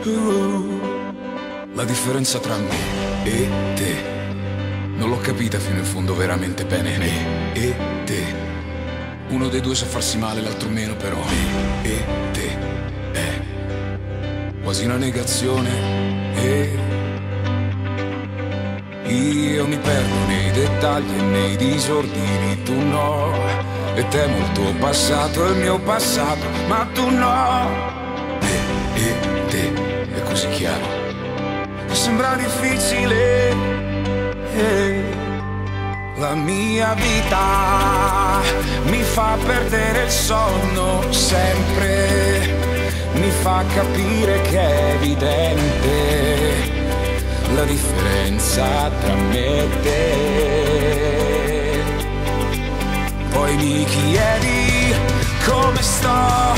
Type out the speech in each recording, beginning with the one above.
La differenza tra me e te non l'ho capita fino in fondo veramente bene. Me e te, uno dei due sa farsi male, l'altro meno, però me e te è quasi una negazione. E io mi perdo nei dettagli e nei disordini, tu no. E temo il tuo passato e il mio passato, ma tu no. Me e te è così chiaro che sembra difficile. La mia vita mi fa perdere il sonno sempre, mi fa capire che è evidente la differenza tra me e te. Poi mi chiedi come sto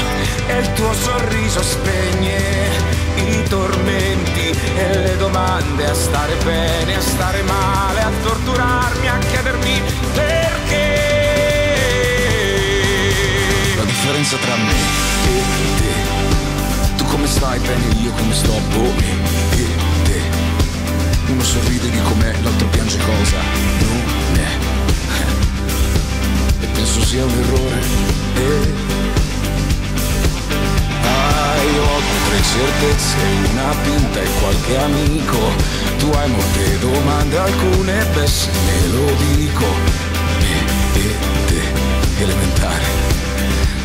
e il tuo sorriso spegne i tormenti e le domande, a stare bene, a stare male, a torturarmi, a chiedermi perché. La differenza tra me e te, tu come stai bene, io come sto, boh, me e te. Uno sorride di com'è, l'altro piange cosa non è. E penso sia un errore. Io ho tre certezze, una pinta e qualche amico. Tu hai molte domande, alcune besse, me lo dico. Me e te, elementare,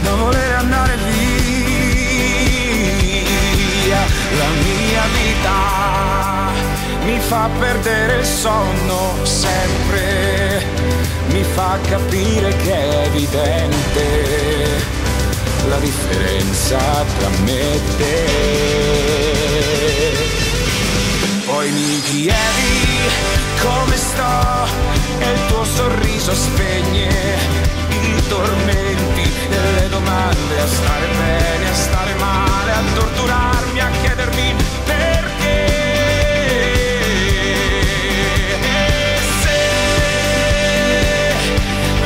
da voler andare via. La mia vita mi fa perdere il sonno sempre, mi fa capire che è evidente la differenza tra me e te. Poi mi chiedi come sto e il tuo sorriso spegne i tormenti e le domande, a stare bene, a stare male, a torturarmi, a chiedermi perché. E se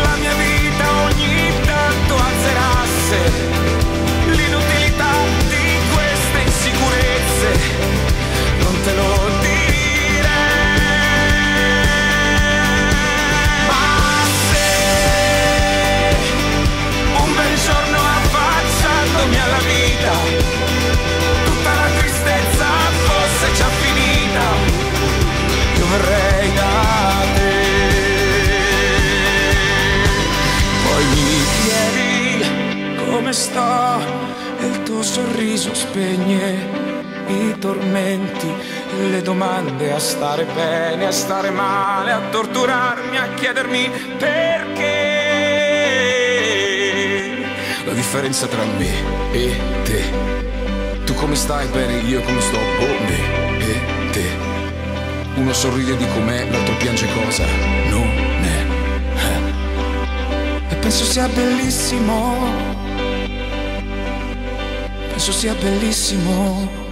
la mia vita ogni tanto azzerasse l'inutilità di queste insicurezze, non te lo direi. Ma se un bel giorno affacciandomi alla vita tutta la tristezza fosse già finita, io verrei da te. Poi mi chiedi come sto e il tuo sorriso spegne i tormenti e le domande, a stare bene, a stare male, a torturarmi, a chiedermi perché. La differenza tra me e te, tu come stai bene, io come sto, boh, me e te. Uno sorride di com'è, l'altro piange cosa non è. E penso sia bellissimo, penso sia bellissimo.